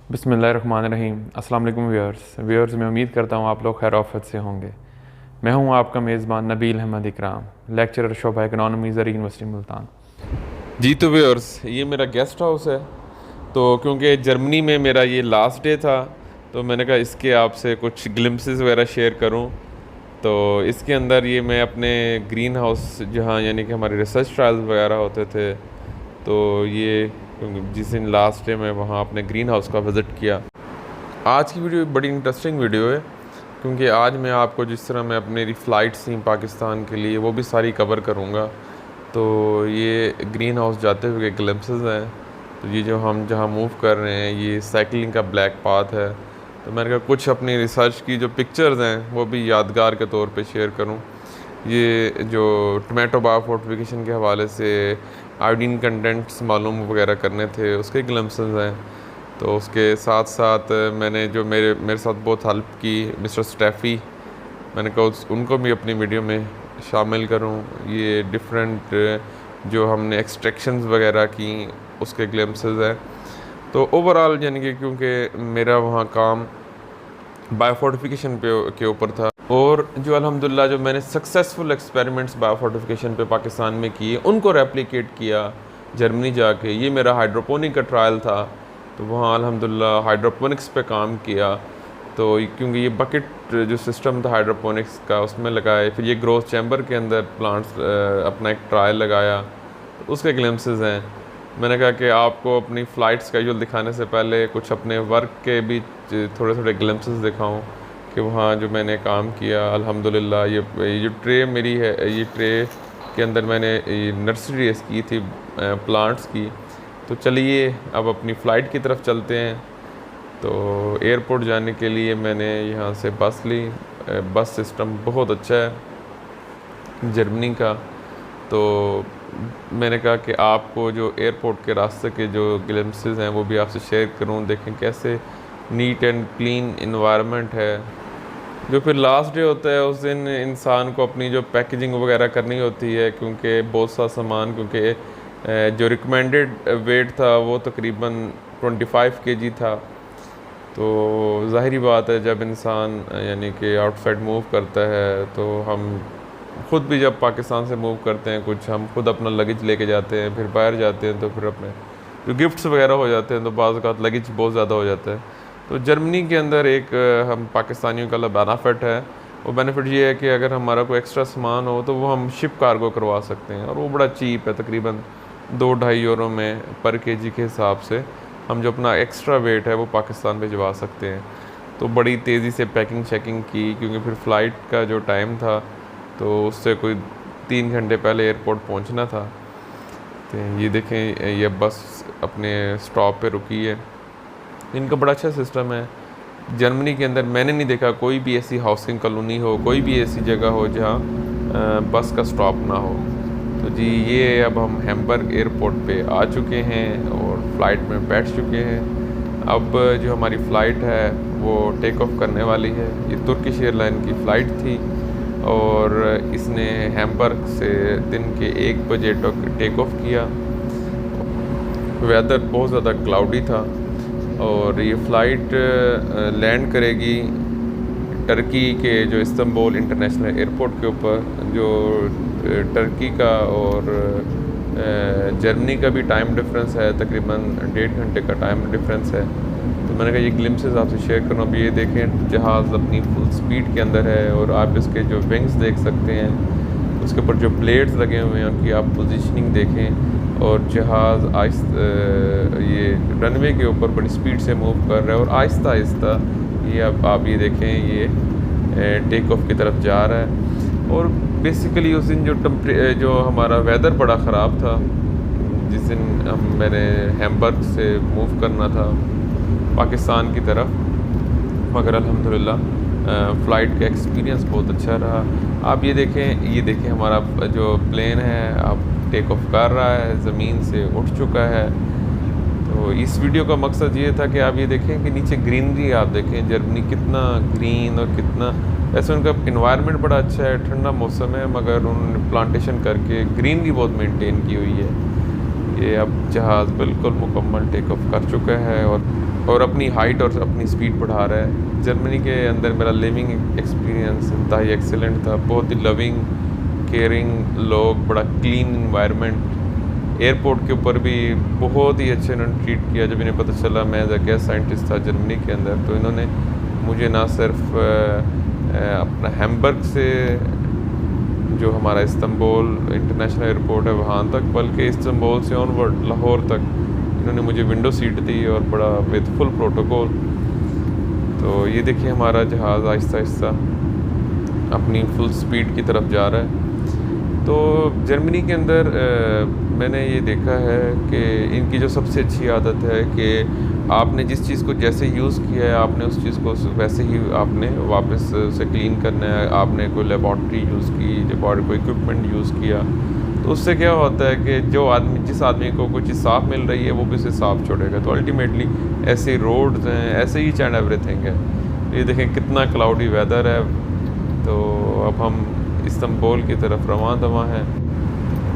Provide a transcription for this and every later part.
बिस्मिल्लाहिर्रहमानिर्रहीम। अस्सलाम वालेकुम व्यूअर्स, मैं उम्मीद करता हूँ आप लोग खैर आफियत से होंगे। मैं हूँ आपका मेज़बान नबील अहमद इकराम, लेक्चरर शोबा इकनॉमी ज़री यूनिवर्सिटी मुल्तान। जी तो व्यूअर्स, ये मेरा गेस्ट हाउस है। तो क्योंकि जर्मनी में मेरा ये लास्ट डे था, तो मैंने कहा इसके आपसे कुछ ग्लिम्पसेस वगैरह शेयर करूँ। तो इसके अंदर ये मैं अपने ग्रीन हाउस, जहाँ यानी कि हमारे रिसर्च ट्रायल्स वगैरह होते थे, तो ये जिस दिन लास्ट डे मैं वहाँ अपने ग्रीन हाउस का विज़िट किया। आज की वीडियो बड़ी इंटरेस्टिंग वीडियो है, क्योंकि आज मैं आपको जिस तरह मैं अपनी फ़्लाइट्स थी पाकिस्तान के लिए वो भी सारी कवर करूँगा। तो ये ग्रीन हाउस जाते हुए ग्लिम्पसेस हैं। तो ये जो हम जहाँ मूव कर रहे हैं, ये साइकिलिंग का ब्लैक पाथ है। तो मैंने कहा कुछ अपनी रिसर्च की जो पिक्चर्स हैं वो भी यादगार के तौर पे शेयर करूं। ये जो टोमेटो बार फोर्टिफिकेशन के हवाले से आयोडीन कंटेंट्स मालूम वगैरह करने थे, उसके ग्लिम्पसेस हैं। तो उसके साथ साथ मैंने जो मेरे साथ बहुत हेल्प की मिस्टर स्टेफ़ी, मैंने कहा उनको भी अपनी वीडियो में शामिल करूं। ये डिफरेंट जो हमने एक्सट्रैक्शंस वगैरह की, उसके ग्लिम्पसेस हैं। तो ओवरऑल यानी कि क्योंकि मेरा वहाँ काम बायोफोर्टिफिकेशन के ऊपर था, और जो अल्हम्दुलिल्लाह जो मैंने सक्सेसफुल एक्सपेरिमेंट्स बायोफोर्टिफिकेशन पे पाकिस्तान में किए, उनको रेप्लिकेट किया जर्मनी जाके। ये मेरा हाइड्रोपोनिक का ट्रायल था, तो वहाँ अल्हम्दुलिल्लाह हाइड्रोपोनिक्स पे काम किया। तो क्योंकि ये बकेट जो सिस्टम था हाइड्रोपोनिक्स का, उसमें लगाए। फिर ये ग्रोथ चैम्बर के अंदर प्लांट्स अपना एक ट्रायल लगाया, तो उसके ग्लिम्पसेस हैं। मैंने कहा कि आपको अपनी फ़्लाइट स्केड्यूल दिखाने से पहले कुछ अपने वर्क के भी थोड़े थोड़े ग्लिम्पसेस दिखाऊं कि वहाँ जो मैंने काम किया। अल्हम्दुलिल्लाह ये जो ट्रे मेरी है, ये ट्रे के अंदर मैंने ये नर्सरी रेस की थी प्लांट्स की। तो चलिए अब अपनी फ़्लाइट की तरफ चलते हैं। तो एयरपोर्ट जाने के लिए मैंने यहाँ से बस ली। बस सिस्टम बहुत अच्छा है जर्मनी का। तो मैंने कहा कि आपको जो एयरपोर्ट के रास्ते के जो ग्लिम्पसेस हैं वो भी आपसे शेयर करूं। देखें कैसे नीट एंड क्लीन इन्वायरमेंट है। जो फिर लास्ट डे होता है, उस दिन इंसान को अपनी जो पैकेजिंग वगैरह करनी होती है, क्योंकि बहुत सा सामान, क्योंकि जो रिकमेंडेड वेट था वो तकरीबन 25 kg था। तो ज़ाहिरी बात है जब इंसान यानी कि आउटसाइड मूव करता है, तो हम ख़ुद भी जब पाकिस्तान से मूव करते हैं, कुछ हम खुद अपना लगेज लेके जाते हैं, फिर बाहर जाते हैं, तो फिर अपने जो गिफ्ट्स वगैरह हो जाते हैं, तो बाज़ औक़ात लगेज बहुत ज़्यादा हो जाता है। तो जर्मनी के अंदर एक हम पाकिस्तानियों का बेनिफिट है। वो बेनिफिट ये है कि अगर हमारा कोई एक्स्ट्रा सामान हो तो वो हम शिप कार्गो करवा सकते हैं, और वो बड़ा चीप है, तकरीबन 2-2.5 यूरो में पर केजी के हिसाब से हम जो अपना एक्स्ट्रा वेट है वो पाकिस्तान भिजवा सकते हैं। तो बड़ी तेज़ी से पैकिंग शैकिंग की, क्योंकि फिर फ़्लाइट का जो टाइम था तो उससे कोई 3 घंटे पहले एयरपोर्ट पहुंचना था। तो ये देखें, ये बस अपने स्टॉप पे रुकी है। इनका बड़ा अच्छा सिस्टम है जर्मनी के अंदर। मैंने नहीं देखा कोई भी ऐसी हाउसिंग कॉलोनी हो, कोई भी ऐसी जगह हो जहाँ बस का स्टॉप ना हो। तो जी ये अब हम हैम्बर्ग एयरपोर्ट पे आ चुके हैं और फ़्लाइट में बैठ चुके हैं। अब जो हमारी फ़्लाइट है वो टेक ऑफ करने वाली है। ये तुर्किश एयरलाइन की फ़्लाइट थी, और इसने हैम्बर्ग से दिन के 1 बजे टेक ऑफ किया। वेदर बहुत ज़्यादा क्लाउडी था, और ये फ़्लाइट लैंड करेगी टर्की के जो इस्तांबुल इंटरनेशनल एयरपोर्ट के ऊपर। जो टर्की का और जर्मनी का भी टाइम डिफरेंस है, तकरीबन 1.5 घंटे का टाइम डिफरेंस है। तो मैंने कहा ये ग्लिम्पसेस आपसे शेयर करूँ। अब ये देखें जहाज़ अपनी फुल स्पीड के अंदर है, और आप इसके जो विंग्स देख सकते हैं, उसके ऊपर जो ब्लेड्स लगे हुए हैं उनकी आप पोजीशनिंग देखें। और जहाज़ ये रनवे के ऊपर बड़ी स्पीड से मूव कर रहा है, और आहिस्ता आहिस्ता ये अब आप ये देखें ये टेक ऑफ की तरफ जा रहा है। और बेसिकली उस दिन जो हमारा वेदर बड़ा ख़राब था, जिस दिन मैंने हैम्बर्ग से मूव करना था पाकिस्तान की तरफ, मगर अल्हम्दुलिल्लाह फ़्लाइट का एक्सपीरियंस बहुत अच्छा रहा। आप ये देखें हमारा जो प्लेन है अब टेक ऑफ कर रहा है, ज़मीन से उठ चुका है। तो इस वीडियो का मकसद ये था कि आप ये देखें कि नीचे ग्रीनरी आप देखें, जर्मनी कितना ग्रीन और कितना, वैसे उनका इन्वायरमेंट बड़ा अच्छा है, ठंडा मौसम है, मगर उन्होंने प्लांटेशन करके ग्रीनरी बहुत मेंटेन की हुई है। कि अब जहाज़ बिल्कुल मुकम्मल टेक ऑफ कर चुका है और अपनी हाइट और अपनी स्पीड बढ़ा रहा है। जर्मनी के अंदर मेरा लिविंग एक्सपीरियंस इंतहाई एक्सीलेंट था, बहुत ही लविंग केयरिंग लोग, बड़ा क्लीन इन्वायरमेंट। एयरपोर्ट के ऊपर भी बहुत ही अच्छे इन्होंने ट्रीट किया। जब इन्हें पता चला मैं एज अ गेस्ट साइंटिस्ट था जर्मनी के अंदर, तो इन्होंने मुझे ना सिर्फ अपना हैम्बर्ग से जो हमारा इस्तांबुल इंटरनेशनल एयरपोर्ट है वहाँ तक, बल्कि इस्तांबुल से ऑनवर्ड लाहौर तक इन्होंने मुझे विंडो सीट दी और बड़ा विद फुल प्रोटोकॉल। तो ये देखिए हमारा जहाज़ आहिस्ता आहिस्ता अपनी फुल स्पीड की तरफ जा रहा है। तो जर्मनी के अंदर मैंने ये देखा है कि इनकी जो सबसे अच्छी आदत है कि आपने जिस चीज़ को जैसे यूज़ किया है आपने उस चीज़ को वैसे ही आपने वापस उसे क्लीन करना है। आपने कोई लेबॉर्ट्री यूज़ की, जब और कोई इक्विपमेंट यूज़ किया, तो उससे क्या होता है कि जिस आदमी को कोई चीज़ साफ़ मिल रही है वो भी उसे साफ़ छोड़ेगा। तो अल्टीमेटली ऐसे रोड्स हैं, ऐसे ही एंड एवरीथिंग है। ये देखें कितना क्लाउडी वेदर है। तो अब हम इस्तांबुल की तरफ रवां दवा हैं।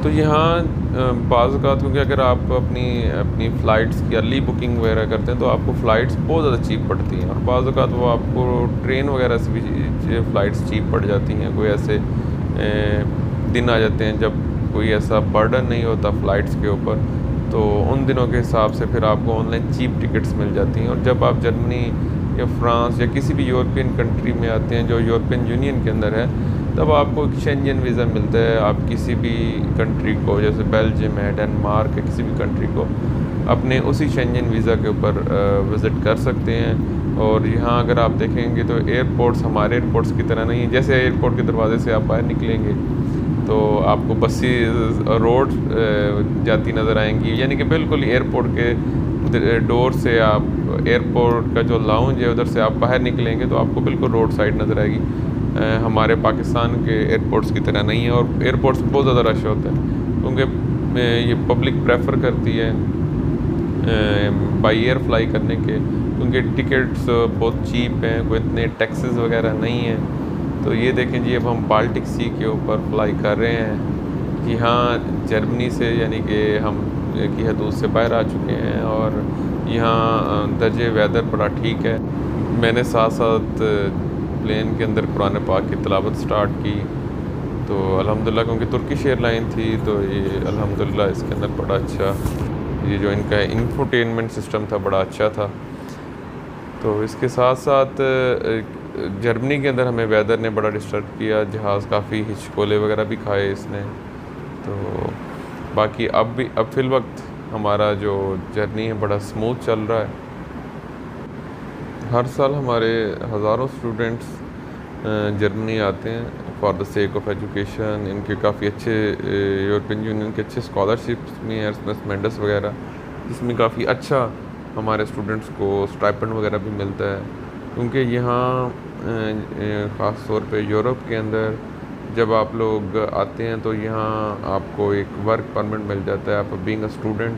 तो यहाँ बाज़ औक़ात, क्योंकि अगर आप अपनी फ़्लाइट्स की अर्ली बुकिंग वगैरह करते हैं तो आपको फ़्लाइट्स बहुत ज़्यादा चीप पड़ती हैं, और बाज़ औक़ात वो आपको ट्रेन वगैरह से भी फ़्लाइट्स चीप पड़ जाती हैं। कोई ऐसे दिन आ जाते हैं जब कोई ऐसा बर्डन नहीं होता फ़्लाइट्स के ऊपर, तो उन दिनों के हिसाब से फिर आपको ऑनलाइन चीप टिकट्स मिल जाती हैं। और जब आप जर्मनी या फ्रांस या किसी भी यूरोपियन कंट्री में आते हैं जो यूरोपियन यूनियन के अंदर है, तब आपको एक शेंजन वीज़ा मिलता है। आप किसी भी कंट्री को, जैसे बेल्जियम है, डेनमार्क है, किसी भी कंट्री को अपने उसी शेंजन वीज़ा के ऊपर विज़िट कर सकते हैं। और यहाँ अगर आप देखेंगे तो एयरपोर्ट्स हमारे एयरपोर्ट्स की तरह नहीं है। जैसे एयरपोर्ट के दरवाजे से आप बाहर निकलेंगे तो आपको बसेस रोड जाती नज़र आएंगी, यानी कि बिल्कुल एयरपोर्ट के डोर से आप एयरपोर्ट का जो लाउंज है उधर से आप बाहर निकलेंगे तो आपको बिल्कुल रोड साइड नज़र आएगी। हमारे पाकिस्तान के एयरपोर्ट्स की तरह नहीं है। और एयरपोर्ट्स बहुत ज़्यादा रश होता है क्योंकि ये पब्लिक प्रेफर करती है बाई एयर फ्लाई करने के, क्योंकि टिकट्स बहुत चीप हैं, कोई इतने टैक्सेस वगैरह नहीं हैं। तो ये देखें जी, अब हम बाल्टिक सी के ऊपर फ्लाई कर रहे हैं कि हाँ जर्मनी से, यानी कि हम की हदूद से बाहर आ चुके हैं। और यहाँ दर्जे वेदर बड़ा ठीक है। मैंने साथ साथ प्लेन के अंदर कुरान पाक की तिलावत स्टार्ट की। तो अल्हम्दुलिल्लाह, क्योंकि तुर्किश एयरलाइन थी तो ये अल्हम्दुलिल्लाह इसके अंदर बड़ा अच्छा, ये जो इनका इंफोटेनमेंट सिस्टम था बड़ा अच्छा था। तो इसके साथ साथ जर्मनी के अंदर हमें वेदर ने बड़ा डिस्टर्ब किया। जहाज़ काफ़ी हिचकोले वगैरह भी खाए इसने। तो बाकी अब फिल वक्त हमारा जो जर्नी है बड़ा स्मूथ चल रहा है। हर साल हमारे हज़ारों स्टूडेंट्स जर्मनी आते हैं for the sake of education. इनके काफ़ी अच्छे यूरोपियन यूनियन के अच्छे स्कॉलरशिप्स भी हैं, एर्समस मेंडस वगैरह, जिसमें काफ़ी अच्छा हमारे स्टूडेंट्स को स्टाइपेंड वगैरह भी मिलता है। क्योंकि यहाँ ख़ास तौर पे यूरोप के अंदर जब आप लोग आते हैं तो यहाँ आपको एक वर्क परमिट मिल जाता है। आप बीइंग अ स्टूडेंट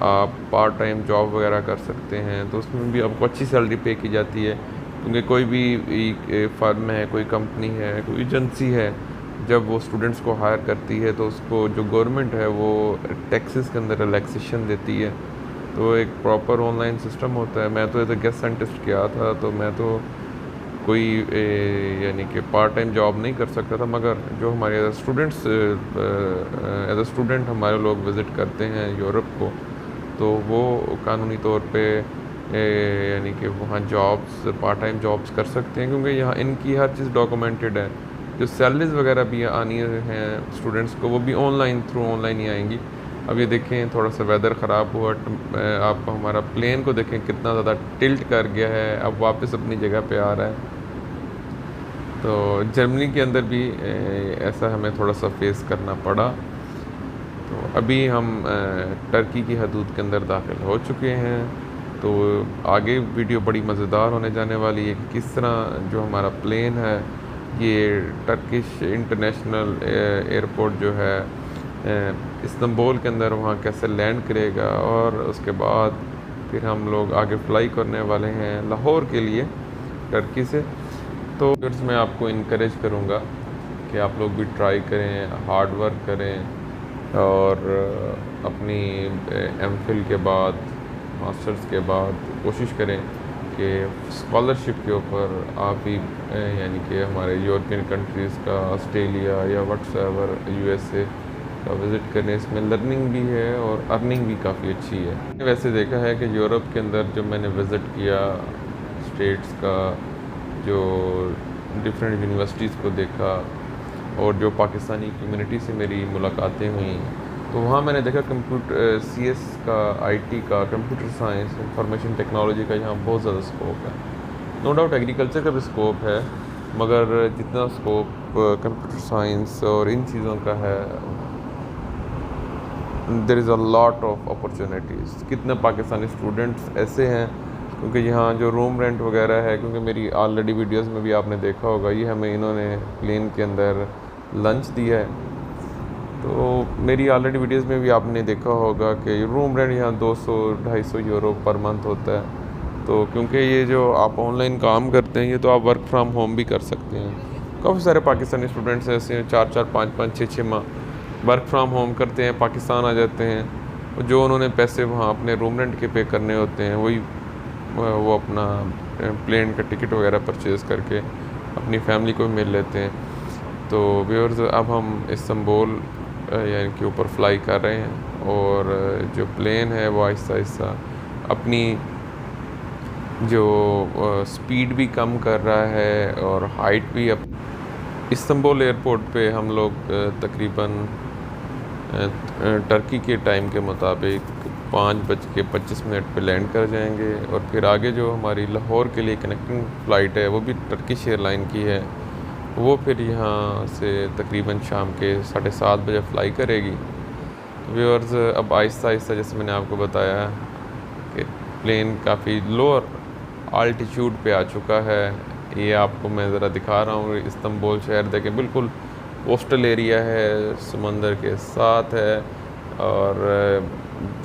आप पार्ट टाइम जॉब वगैरह कर सकते हैं, तो उसमें भी आपको अच्छी सैलरी पे की जाती है। क्योंकि कोई भी फर्म है, कोई कंपनी है, कोई एजेंसी है, जब वो स्टूडेंट्स को हायर करती है तो उसको जो गवर्नमेंट है वो टैक्सेस के अंदर रिलैक्सेशन देती है। तो एक प्रॉपर ऑनलाइन सिस्टम होता है। मैं तो एज अ गेस्ट साइंटिस्ट किया था, तो मैं तो कोई यानी कि पार्ट टाइम जॉब नहीं कर सकता था, मगर जो हमारे एज अ स्टूडेंट हमारे लोग विज़िट करते हैं यूरोप को, तो वो कानूनी तौर पे यानी कि वहाँ जॉब्स, पार्ट टाइम जॉब्स कर सकते हैं। क्योंकि यहाँ इनकी हर चीज़ डॉक्यूमेंटेड है। जो सैलरीज वगैरह भी आनी हैं स्टूडेंट्स को, वो भी ऑनलाइन ही आएंगी। अब ये देखें थोड़ा सा वेदर ख़राब हुआ, आप हमारा प्लेन को देखें कितना ज़्यादा टिल्ट कर गया है, अब वापस अपनी जगह पे आ रहा है। तो जर्मनी के अंदर भी ऐसा हमें थोड़ा सा फेस करना पड़ा। तो अभी हम टर्की की हदूद के अंदर दाखिल हो चुके हैं। तो आगे वीडियो बड़ी मज़ेदार होने जाने वाली है कि किस तरह जो हमारा प्लेन है ये टर्किश इंटरनेशनल एयरपोर्ट जो है इस्तांबुल के अंदर वहाँ कैसे लैंड करेगा, और उसके बाद फिर हम लोग आगे फ़्लाई करने वाले हैं लाहौर के लिए टर्की से। तो फिर मैं आपको इनकरेज करूँगा कि आप लोग भी ट्राई करें, हार्ड वर्क करें, और अपनी एमफिल के बाद, मास्टर्स के बाद कोशिश करें कि स्कॉलरशिप के ऊपर आप ही यानी कि हमारे यूरोपियन कंट्रीज़ का, ऑस्ट्रेलिया या व्हाट्सएवर यूएसए का विज़िट करें। इसमें लर्निंग भी है और अर्निंग भी काफ़ी अच्छी है। वैसे देखा है कि यूरोप के अंदर जब मैंने विज़िट किया स्टेट्स का, जो डिफरेंट यूनिवर्सिटीज़ को देखा और जो पाकिस्तानी कम्युनिटी से मेरी मुलाकातें हुई, तो वहाँ मैंने देखा कंप्यूटर सीएस का, आईटी का, कंप्यूटर साइंस, इंफॉर्मेशन टेक्नोलॉजी का यहाँ बहुत ज़्यादा स्कोप है। नो डाउट एग्रीकल्चर का भी स्कोप है, मगर जितना स्कोप कंप्यूटर साइंस और इन चीज़ों का है, there is a lot of opportunities. कितने पाकिस्तानी स्टूडेंट्स ऐसे हैं, क्योंकि यहाँ जो रूम रेंट वगैरह है, क्योंकि मेरी ऑलरेडी वीडियोस में भी आपने देखा होगा, ये हमें इन्होंने प्लेन के अंदर लंच दिया है। तो मेरी ऑलरेडी वीडियोस में भी आपने देखा होगा कि रूम रेंट यहाँ 200-250 यूरो पर मंथ होता है। तो क्योंकि ये जो आप ऑनलाइन काम करते हैं, ये तो आप वर्क फ्रॉम होम भी कर सकते हैं। काफ़ी सारे पाकिस्तानी स्टूडेंट्स ऐसे हैं, 4-4, 5-5, 6-6 माह वर्क फ्रॉम होम करते हैं, पाकिस्तान आ जाते हैं, और जो उन्होंने पैसे वहाँ अपने रूम रेंट के पे करने होते हैं, वही वो अपना प्लेन का टिकट वगैरह परचेज़ करके अपनी फैमिली को भी मिल लेते हैं। तो व्यूअर्स, अब हम इस्तांबुल यानी कि ऊपर फ्लाई कर रहे हैं, और जो प्लेन है वो आहिस्ता आहिस्ता अपनी जो स्पीड भी कम कर रहा है और हाइट भी। अब इस्तांबुल एयरपोर्ट पे हम लोग तकरीबन टर्की के टाइम के मुताबिक 5:25 पे लैंड कर जाएंगे, और फिर आगे जो हमारी लाहौर के लिए कनेक्टिंग फ़्लाइट है, वो भी टर्किश एयरलाइन की है, वो फिर यहाँ से तकरीबन शाम के 7:30 बजे फ्लाई करेगी। व्यूअर्स, अब आहिस्ता आहिस्ता जैसे मैंने आपको बताया कि प्लेन काफ़ी लोअर आल्टीट्यूड पे आ चुका है। ये आपको मैं ज़रा दिखा रहा हूँ। इस्तांबुल शहर देखें, बिल्कुल कोस्टल एरिया है, समंदर के साथ है, और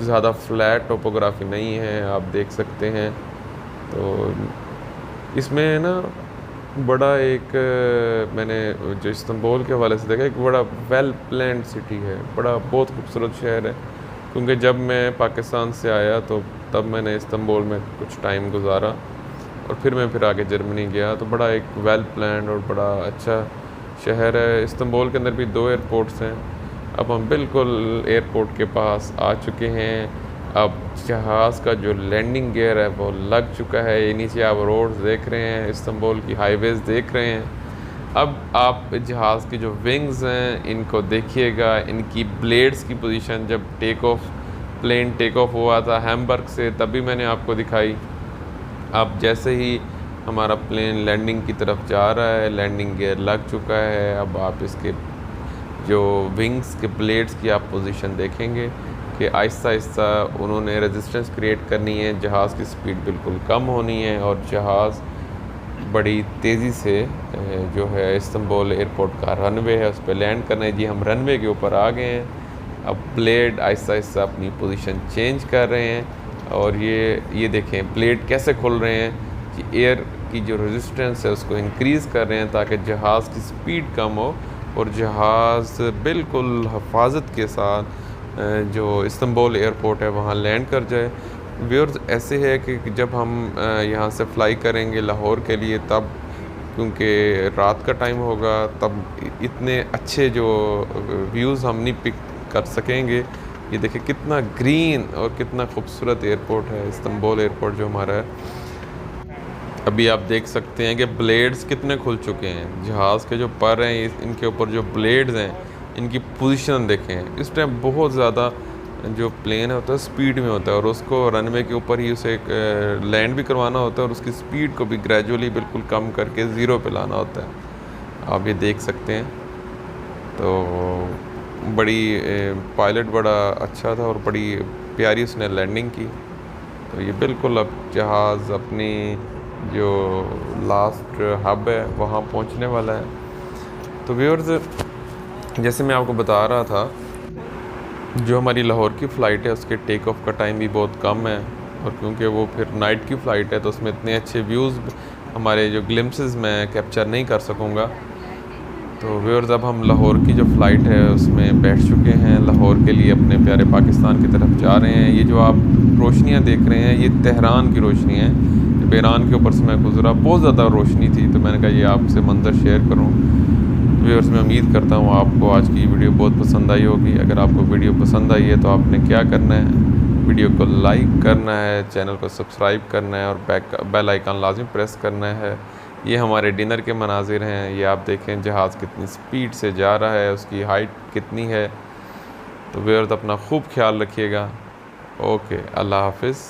ज़्यादा फ्लैट टोपोग्राफी नहीं है, आप देख सकते हैं। तो इसमें ना बड़ा एक मैंने जो इस्तांबुल के हवाले से देखा, एक बड़ा वेल प्लान्ड सिटी है, बड़ा बहुत खूबसूरत शहर है। क्योंकि जब मैं पाकिस्तान से आया तो तब मैंने इस्तांबुल में कुछ टाइम गुजारा, और फिर आगे जर्मनी गया। तो बड़ा एक वेल प्लान्ड और बड़ा अच्छा शहर है। इस्तांबुल के अंदर भी 2 एयरपोर्ट्स हैं। अब हम बिल्कुल एयरपोर्ट के पास आ चुके हैं। अब जहाज़ का जो लैंडिंग गियर है वो लग चुका है। ये नीचे आप रोड्स देख रहे हैं, इस्तांबुल की हाईवेज़ देख रहे हैं। अब आप जहाज़ की जो विंग्स हैं इनको देखिएगा, इनकी ब्लेड्स की पोजीशन। जब प्लेन टेक ऑफ हुआ था हैम्बर्ग से, तभी मैंने आपको दिखाई। अब जैसे ही हमारा प्लेन लैंडिंग की तरफ जा रहा है, लैंडिंग गियर लग चुका है। अब आप इसके जो विंग्स के ब्लेड्स की आप पोजीशन देखेंगे कि आहिस्ता आहिस्ता उन्होंने रेजिस्टेंस क्रिएट करनी है, जहाज़ की स्पीड बिल्कुल कम होनी है, और जहाज़ बड़ी तेज़ी से जो है इस्तांबुल एयरपोर्ट का रनवे है उस पर लैंड करना है। जी, हम रनवे के ऊपर आ गए हैं। अब ब्लेड आहिस्ता आहिस्ता अपनी पोजीशन चेंज कर रहे हैं, और ये देखें ब्लेड कैसे खुल रहे हैं कि एयर की जो रेजिस्टेंस है उसको इंक्रीज़ कर रहे हैं, ताकि जहाज़ की स्पीड कम हो और जहाज़ बिल्कुल हिफाजत के साथ जो इस्तांबुल एयरपोर्ट है वहाँ लैंड कर जाए। व्यूअर्स, ऐसे है कि जब हम यहाँ से फ़्लाई करेंगे लाहौर के लिए, तब क्योंकि रात का टाइम होगा, तब इतने अच्छे जो व्यूज़ हम नहीं पिक कर सकेंगे। ये देखिए कितना ग्रीन और कितना खूबसूरत एयरपोर्ट है इस्तांबुल एयरपोर्ट जो हमारा है। अभी आप देख सकते हैं कि ब्लेड्स कितने खुल चुके हैं। जहाज़ के जो पर हैं, इनके ऊपर जो ब्लेड्स हैं, इनकी पोजीशन देखें। इस टाइम बहुत ज़्यादा जो प्लेन होता है स्पीड में होता है, और उसको रनवे के ऊपर ही उसे एक लैंड भी करवाना होता है, और उसकी स्पीड को भी ग्रेजुअली बिल्कुल कम करके 0 पे लाना होता है। आप ये देख सकते हैं। तो बड़ी पायलट बड़ा अच्छा था और बड़ी प्यारी उसने लैंडिंग की। तो ये बिल्कुल अब जहाज़ अपनी जो लास्ट हब है वहाँ पहुँचने वाला है। तो व्यूअर्स, जैसे मैं आपको बता रहा था, जो हमारी लाहौर की फ़्लाइट है उसके टेक ऑफ का टाइम भी बहुत कम है, और क्योंकि वो फिर नाइट की फ़्लाइट है तो उसमें इतने अच्छे व्यूज़ हमारे जो ग्लिम्सेस मैं कैप्चर नहीं कर सकूँगा। तो व्यूअर्स अब हम लाहौर की जो फ़्लाइट है उसमें बैठ चुके हैं, लाहौर के लिए अपने प्यारे पाकिस्तान की तरफ जा रहे हैं। ये जो आप रोशनियाँ देख रहे हैं ये तेहरान की रोशनी है। जब ईरान के ऊपर से मैं गुज़रा बहुत ज़्यादा रोशनी थी, तो मैंने कहा ये आपसे मंज़र शेयर करूँ। व्यूअर्स मैं उम्मीद करता हूँ आपको आज की वीडियो बहुत पसंद आई होगी। अगर आपको वीडियो पसंद आई है तो आपने क्या करना है, वीडियो को लाइक करना है, चैनल को सब्सक्राइब करना है और बेल आइकन लाजिम प्रेस करना है। ये हमारे डिनर के मनाजिर हैं। ये आप देखें जहाज़ कितनी स्पीड से जा रहा है, उसकी हाइट कितनी है। तो व्यूअर्स अपना खूब ख्याल रखिएगा। ओके, अल्लाह हाफिज़।